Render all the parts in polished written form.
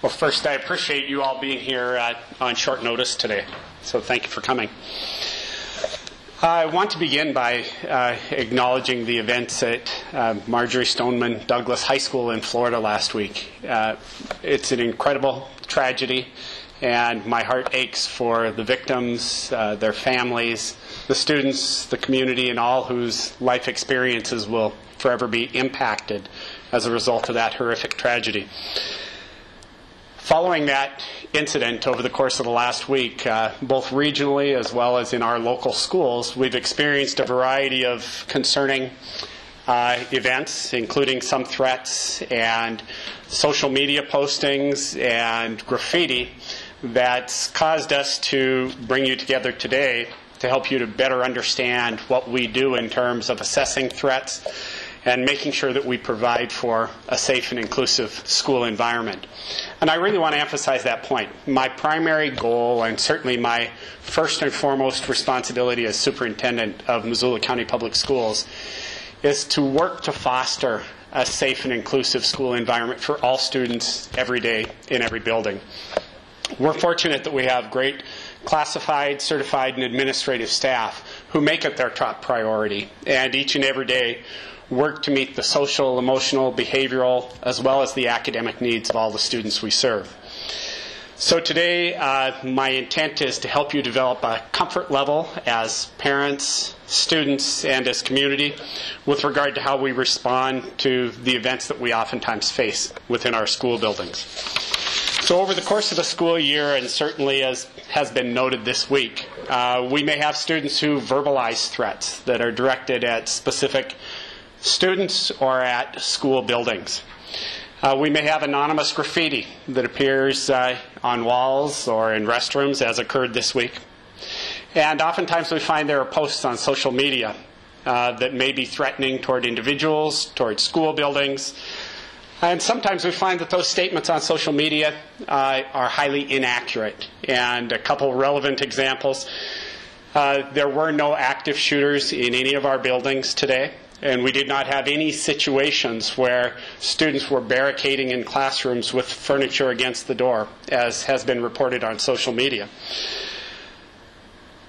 Well, first, I appreciate you all being here on short notice today, so thank you for coming. I want to begin by acknowledging the events at Marjory Stoneman Douglas High School in Florida last week. It's an incredible tragedy, and my heart aches for the victims, their families, the students, the community, and all whose life experiences will forever be impacted as a result of that horrific tragedy. Following that incident over the course of the last week, both regionally as well as in our local schools, we've experienced a variety of concerning events, including some threats and social media postings and graffiti that's caused us to bring you together today to help you to better understand what we do in terms of assessing threats and making sure that we provide for a safe and inclusive school environment. And I really want to emphasize that point. My primary goal, and certainly my first and foremost responsibility as superintendent of Missoula County Public Schools, is to work to foster a safe and inclusive school environment for all students every day in every building. We're fortunate that we have great classified, certified, and administrative staff who make it their top priority, and each and every day work to meet the social, emotional, behavioral, as well as the academic needs of all the students we serve. So today, my intent is to help you develop a comfort level as parents, students, and as community with regard to how we respond to the events that we oftentimes face within our school buildings. So over the course of the school year, and certainly as has been noted this week, we may have students who verbalize threats that are directed at specific students or at school buildings. We may have anonymous graffiti that appears on walls or in restrooms, as occurred this week. And oftentimes we find there are posts on social media that may be threatening toward individuals, toward school buildings. And sometimes we find that those statements on social media are highly inaccurate. And a couple relevant examples. There were no active shooters in any of our buildings today. And we did not have any situations where students were barricading in classrooms with furniture against the door, as has been reported on social media.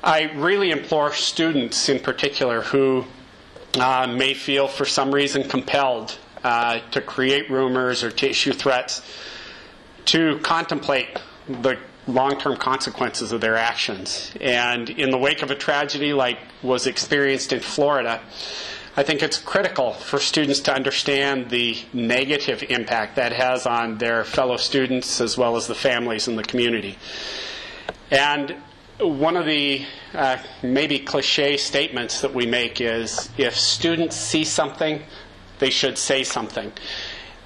I really implore students in particular who may feel for some reason compelled to create rumors or to issue threats to contemplate the long-term consequences of their actions. And in the wake of a tragedy like was experienced in Florida, I think it's critical for students to understand the negative impact that has on their fellow students as well as the families in the community. And one of the maybe cliche statements that we make is, if students see something, they should say something.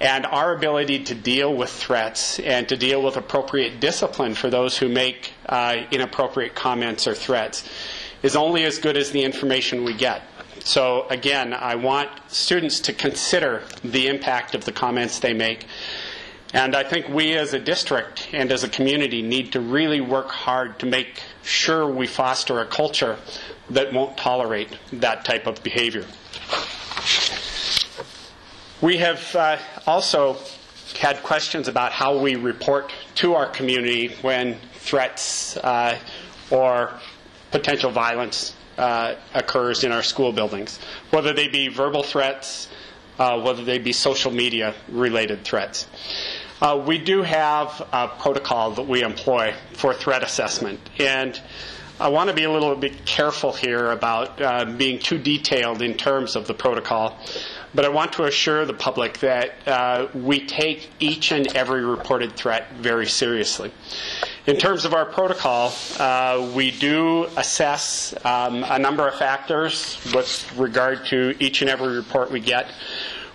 And our ability to deal with threats and to deal with appropriate discipline for those who make inappropriate comments or threats is only as good as the information we get. So again, I want students to consider the impact of the comments they make. And I think we as a district and as a community need to really work hard to make sure we foster a culture that won't tolerate that type of behavior. We have also had questions about how we report to our community when threats or potential violence occurs in our school buildings, whether they be verbal threats, whether they be social media related threats. We do have a protocol that we employ for threat assessment, and I want to be a little bit careful here about being too detailed in terms of the protocol, but I want to assure the public that we take each and every reported threat very seriously. In terms of our protocol, we do assess a number of factors with regard to each and every report we get.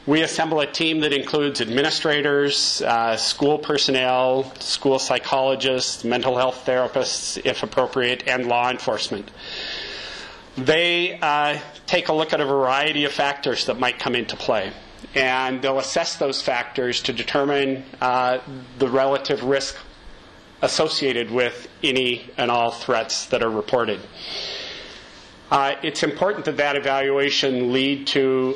We assemble a team that includes administrators, school personnel, school psychologists, mental health therapists, if appropriate, and law enforcement. They take a look at a variety of factors that might come into play, and they'll assess those factors to determine the relative risk associated with any and all threats that are reported. It's important that that evaluation lead to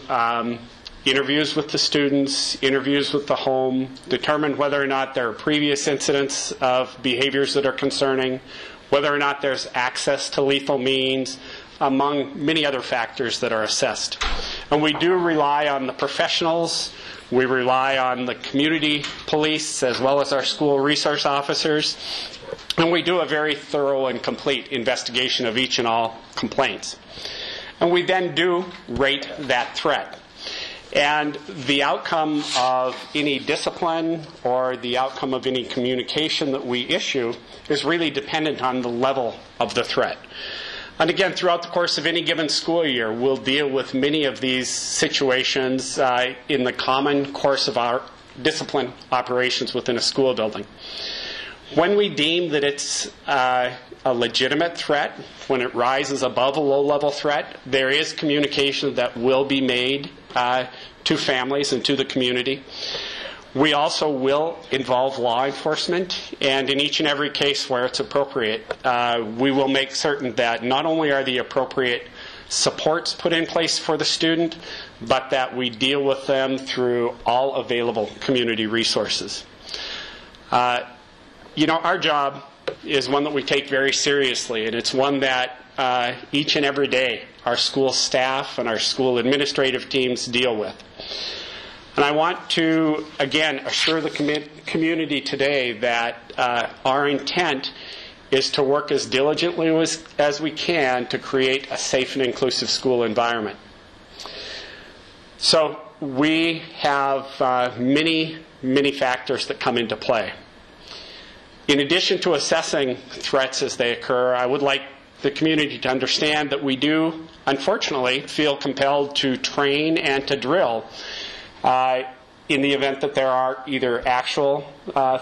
interviews with the students, interviews with the home, determine whether or not there are previous incidents of behaviors that are concerning, whether or not there's access to lethal means, among many other factors that are assessed. And we do rely on the professionals. We rely on the community police as well as our school resource officers. And we do a very thorough and complete investigation of each and all complaints. And we then do rate that threat. And the outcome of any discipline or the outcome of any communication that we issue is really dependent on the level of the threat. And again, throughout the course of any given school year, we'll deal with many of these situations in the common course of our discipline operations within a school building. When we deem that it's a legitimate threat, when it rises above a low-level threat, there is communication that will be made to families and to the community. We also will involve law enforcement, and in each and every case where it's appropriate, we will make certain that not only are the appropriate supports put in place for the student, but that we deal with them through all available community resources. Our job is one that we take very seriously, and it's one that each and every day our school staff and our school administrative teams deal with. And I want to, again, assure the community today that our intent is to work as diligently as we can to create a safe and inclusive school environment. So we have many, many factors that come into play. In addition to assessing threats as they occur, I would like the community to understand that we do, unfortunately, feel compelled to train and to drill in the event that there are either actual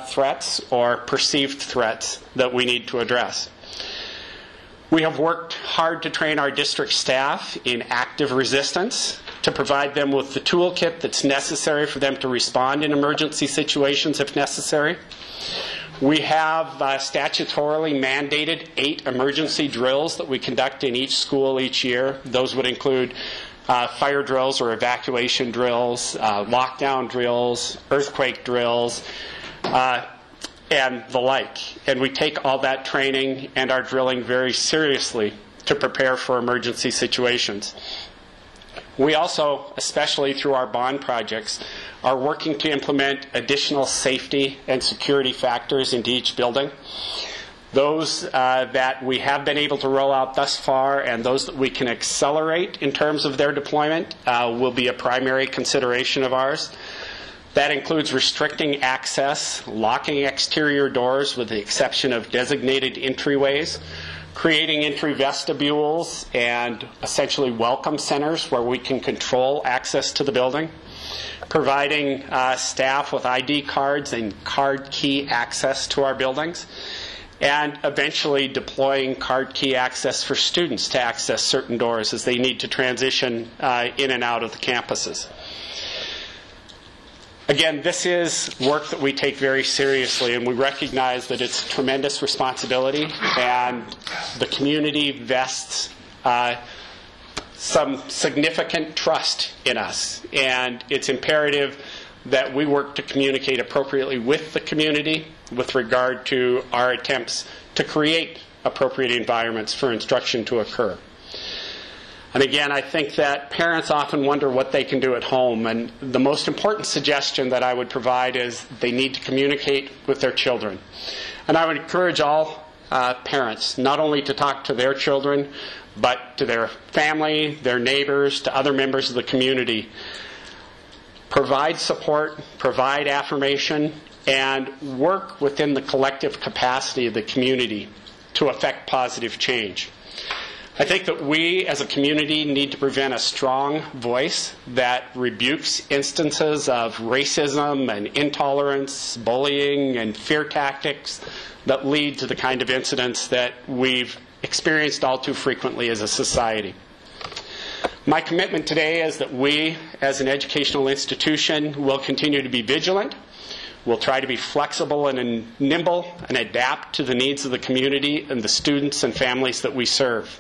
threats or perceived threats that we need to address. We have worked hard to train our district staff in active resistance, to provide them with the toolkit that's necessary for them to respond in emergency situations if necessary. We have statutorily mandated 8 emergency drills that we conduct in each school each year. Those would include fire drills or evacuation drills, lockdown drills, earthquake drills, and the like. And we take all that training and our drilling very seriously to prepare for emergency situations. We also, especially through our bond projects, are working to implement additional safety and security factors into each building. Those that we have been able to roll out thus far and those that we can accelerate in terms of their deployment will be a primary consideration of ours. That includes restricting access, locking exterior doors with the exception of designated entryways, creating entry vestibules and essentially welcome centers where we can control access to the building, providing staff with ID cards and card key access to our buildings, and eventually deploying card key access for students to access certain doors as they need to transition in and out of the campuses. Again, this is work that we take very seriously, and we recognize that it's a tremendous responsibility, and the community vests some significant trust in us. And it's imperative that we work to communicate appropriately with the community with regard to our attempts to create appropriate environments for instruction to occur. And again, I think that parents often wonder what they can do at home, and the most important suggestion that I would provide is they need to communicate with their children. And I would encourage all parents not only to talk to their children, but to their family, their neighbors, to other members of the community. Provide support, provide affirmation, and work within the collective capacity of the community to affect positive change. I think that we as a community need to prevent a strong voice that rebukes instances of racism and intolerance, bullying, and fear tactics that lead to the kind of incidents that we've experienced all too frequently as a society. My commitment today is that we, as an educational institution, will continue to be vigilant. We'll try to be flexible and nimble and adapt to the needs of the community and the students and families that we serve.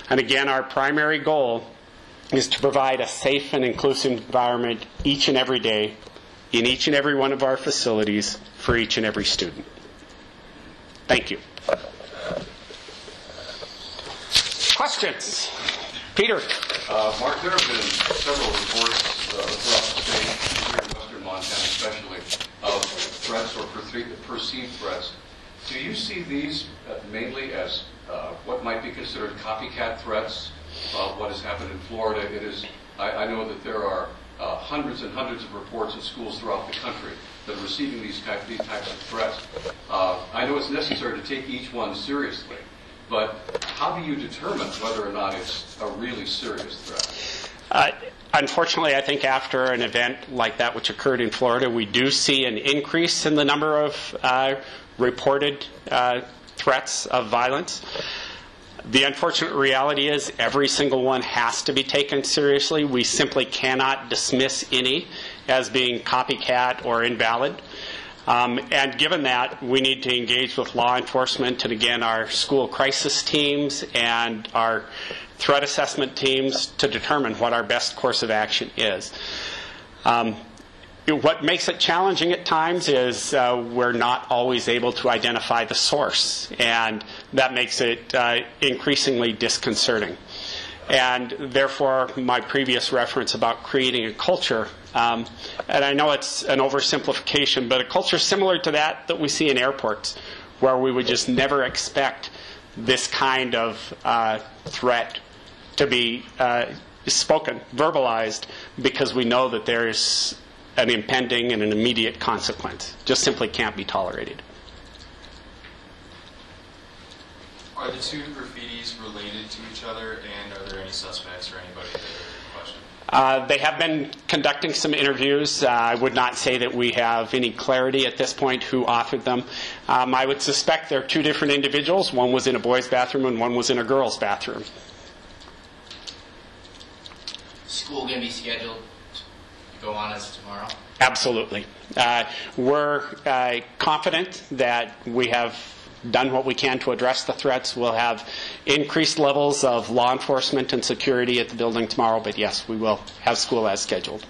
And again, our primary goal is to provide a safe and inclusive environment each and every day in each and every one of our facilities for each and every student. Thank you. Questions? Peter. Mark, there have been several reports throughout the state, here in western Montana especially, of threats or perceived threats. Do you see these mainly as what might be considered copycat threats of what has happened in Florida? It is. I know that there are hundreds and hundreds of reports in schools throughout the country that are receiving these types of threats. I know it's necessary to take each one seriously, but how do you determine whether or not it's a really serious threat? Unfortunately, I think after an event like that which occurred in Florida, we do see an increase in the number of reported threats of violence. The unfortunate reality is every single one has to be taken seriously. We simply cannot dismiss any as being copycat or invalid. And given that, we need to engage with law enforcement and, again, our school crisis teams and our threat assessment teams to determine what our best course of action is. What makes it challenging at times is we're not always able to identify the source, and that makes it increasingly disconcerting. And therefore, my previous reference about creating a culture, and I know it's an oversimplification, but a culture similar to that we see in airports, where we would just never expect this kind of threat to be spoken, verbalized, because we know that there is an impending and an immediate consequence. Just simply can't be tolerated. Are the two graffitis related to each other, and are there any suspects or anybody that are questioned? They have been conducting some interviews. I would not say that we have any clarity at this point who authored them. I would suspect they're two different individuals. One was in a boys' bathroom and one was in a girls' bathroom. School going to be scheduled to go on as tomorrow? Absolutely. We're confident that we have done what we can to address the threats. We'll have increased levels of law enforcement and security at the building tomorrow, but yes, we will have school as scheduled.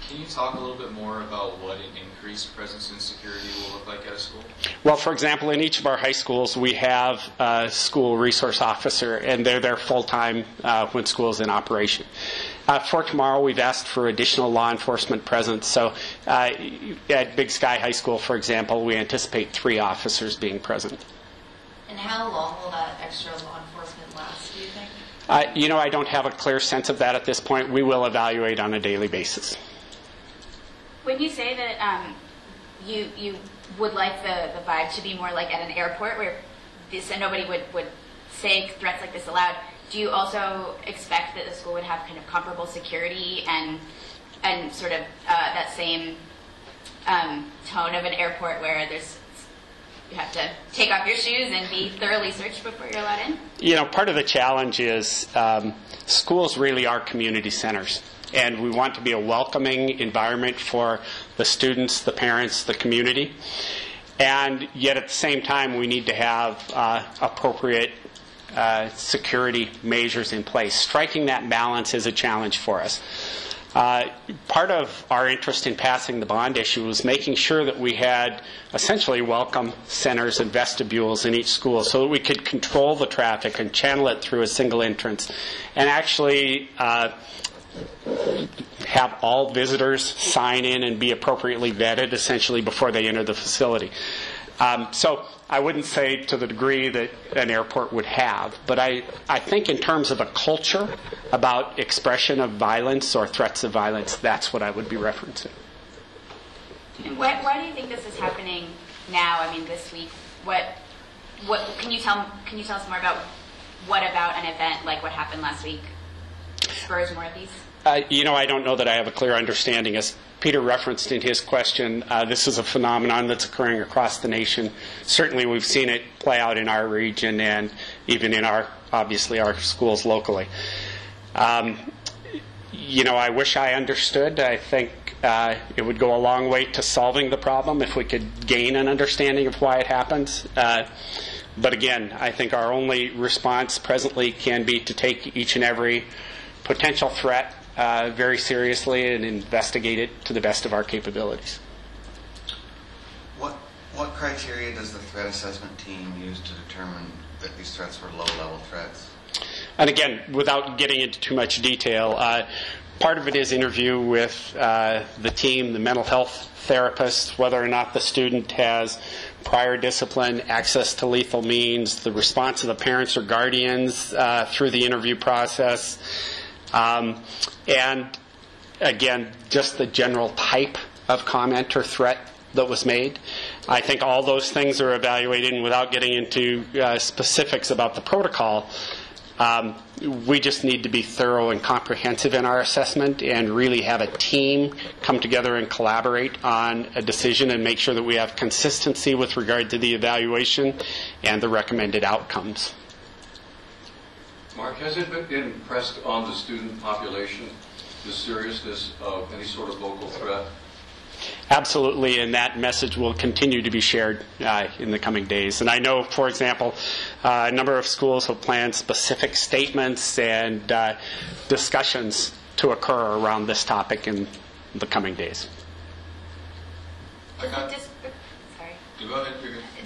Can you talk a little bit more about what an increased presence and security will look like at a school? Well, for example, in each of our high schools, we have a school resource officer, and they're there full-time when school is in operation. For tomorrow, we've asked for additional law enforcement presence. So at Big Sky High School, for example, we anticipate 3 officers being present. And how long will that extra law enforcement last, do you think? I don't have a clear sense of that at this point. We will evaluate on a daily basis. When you say that you would like the vibe to be more like at an airport where nobody would say threats like this aloud, do you also expect that the school would have kind of comparable security and sort of that same tone of an airport where you have to take off your shoes and be thoroughly searched before you're allowed in? Part of the challenge is schools really are community centers. And we want to be a welcoming environment for the students, the parents, the community. And yet at the same time, we need to have appropriate security measures in place. Striking that balance is a challenge for us. Part of our interest in passing the bond issue was making sure that we had essentially welcome centers and vestibules in each school so that we could control the traffic and channel it through a single entrance and actually have all visitors sign in and be appropriately vetted essentially before they enter the facility. So I wouldn't say to the degree that an airport would have, but I think in terms of a culture about expression of violence or threats of violence, that's what I would be referencing. And why do you think this is happening now? I mean, this week. What can you tell us more about what about an event like what happened last week spurs more of these? I don't know that I have a clear understanding. As Peter referenced in his question, this is a phenomenon that's occurring across the nation. Certainly we've seen it play out in our region and even in our schools locally. I wish I understood. I think it would go a long way to solving the problem if we could gain an understanding of why it happens. But again, I think our only response presently can be to take each and every potential threat very seriously and investigate it to the best of our capabilities. What criteria does the threat assessment team use to determine that these threats were low-level threats? And again, without getting into too much detail, part of it is interview with the team, the mental health therapist, whether or not the student has prior discipline, access to lethal means, the response of the parents or guardians through the interview process, and again, just the general type of comment or threat that was made. I think all those things are evaluated, and without getting into specifics about the protocol, we just need to be thorough and comprehensive in our assessment and really have a team come together and collaborate on a decision and make sure that we have consistency with regard to the evaluation and the recommended outcomes. Mark, has it been impressed on the student population, the seriousness of any sort of local threat? Absolutely, and that message will continue to be shared in the coming days. And I know, for example, a number of schools have planned specific statements and discussions to occur around this topic in the coming days.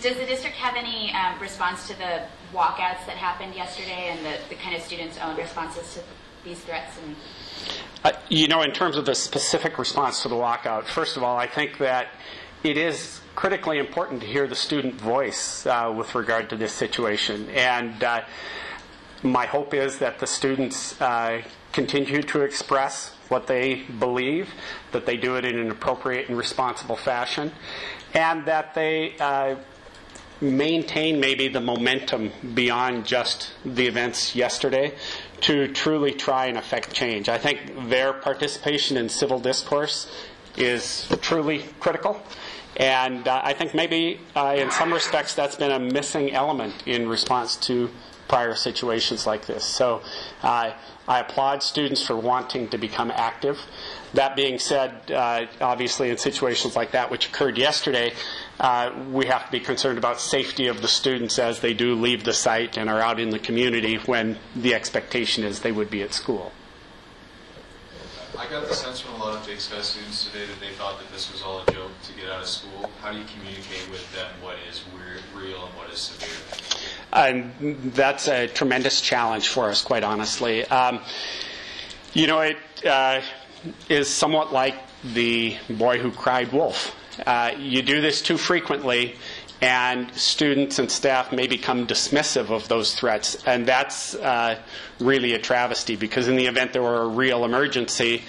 Does the district have any response to the walkouts that happened yesterday and the kind of students' own responses to these threats? In terms of the specific response to the walkout, first of all, I think that it is critically important to hear the student voice with regard to this situation. And my hope is that the students continue to express what they believe, that they do it in an appropriate and responsible fashion, and that they maintain maybe the momentum beyond just the events yesterday to truly try and affect change. I think their participation in civil discourse is truly critical, and I think maybe in some respects that's been a missing element in response to prior situations like this. So I applaud students for wanting to become active. That being said, obviously in situations like that which occurred yesterday, we have to be concerned about safety of the students as they do leave the site and are out in the community when the expectation is they would be at school. I got the sense from a lot of Big Sky students today that they thought that this was all a joke to get out of school. How do you communicate with them what is real and what is severe? And that's a tremendous challenge for us, quite honestly. It is somewhat like the boy who cried wolf. You do this too frequently, and students and staff may become dismissive of those threats. And that's really a travesty, because in the event there were a real emergency,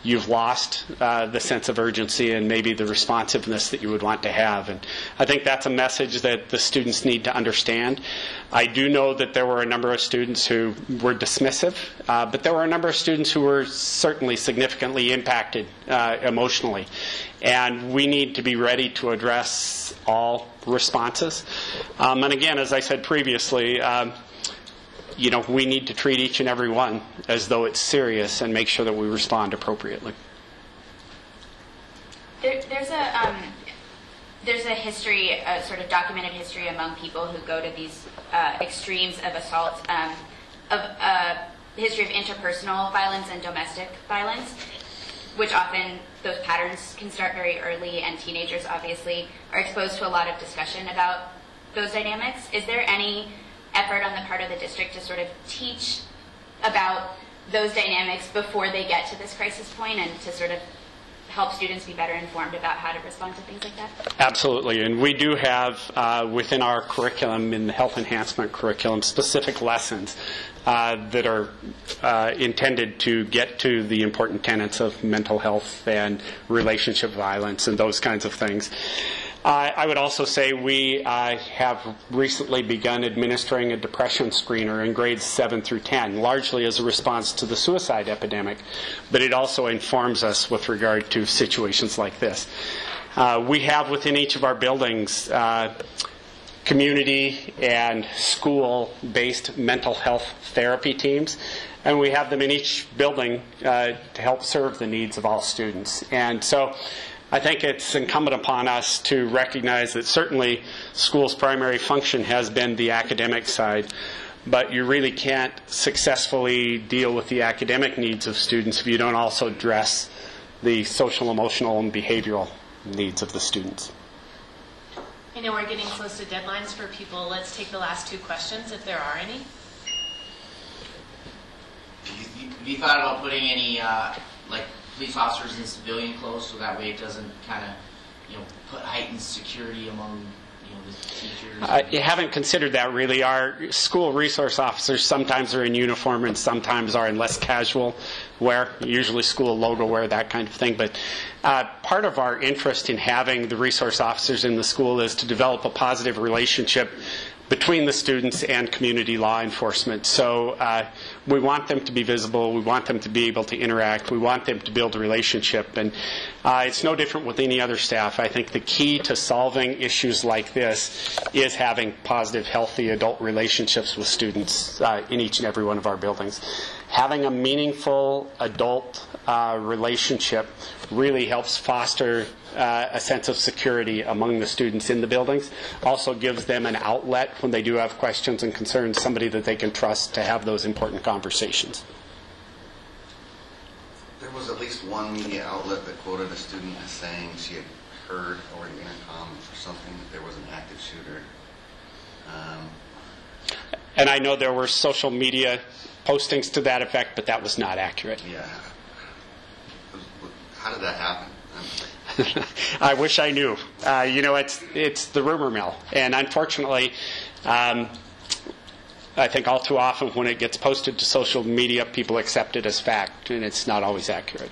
you've lost the sense of urgency and maybe the responsiveness that you would want to have. And I think that's a message that the students need to understand. I do know that there were a number of students who were dismissive, but there were a number of students who were certainly significantly impacted emotionally. And we need to be ready to address all responses. And again, as I said previously, we need to treat each and every one as though it's serious and make sure that we respond appropriately. There's a history, a sort of documented history among people who go to these extremes of assault, of history of interpersonal violence and domestic violence, which often those patterns can start very early, and teenagers obviously are exposed to a lot of discussion about those dynamics. Is there any effort on the part of the district to sort of teach about those dynamics before they get to this crisis point, and to sort of help students be better informed about how to respond to things like that? Absolutely, and we do have within our curriculum, in the health enhancement curriculum, specific lessons that are intended to get to the important tenets of mental health and relationship violence and those kinds of things. I would also say we have recently begun administering a depression screener in grades 7 through 10, largely as a response to the suicide epidemic, but it also informs us with regard to situations like this. We have within each of our buildings community and school-based mental health therapy teams, and we have them in each building to help serve the needs of all students. And so I think it's incumbent upon us to recognize that certainly school's primary function has been the academic side, but you really can't successfully deal with the academic needs of students if you don't also address the social, emotional, and behavioral needs of the students. I know we're getting close to deadlines for people. Let's take the last two questions, if there are any. Have you thought about putting any like police officers in civilian clothes so that way it doesn't kind of put heightened security among the teachers? You haven't considered that really. Our school resource officers sometimes are in uniform and sometimes are in less casual wear, usually school logo wear, that kind of thing. But part of our interest in having the resource officers in the school is to develop a positive relationship between the students and community law enforcement. So we want them to be visible. We want them to be able to interact. We want them to build a relationship. And it's no different with any other staff. I think the key to solving issues like this is having positive, healthy adult relationships with students in each and every one of our buildings. Having a meaningful adult relationship really helps foster a sense of security among the students in the buildings. Also gives them an outlet when they do have questions and concerns, somebody that they can trust to have those important conversations. There was at least one media outlet that quoted a student as saying she had heard over the intercom or something that there was an active shooter. And I know there were social media postings to that effect, but that was not accurate. Yeah. How did that happen? I wish I knew. It's the rumor mill. And unfortunately, I think all too often when it gets posted to social media, people accept it as fact, and it's not always accurate.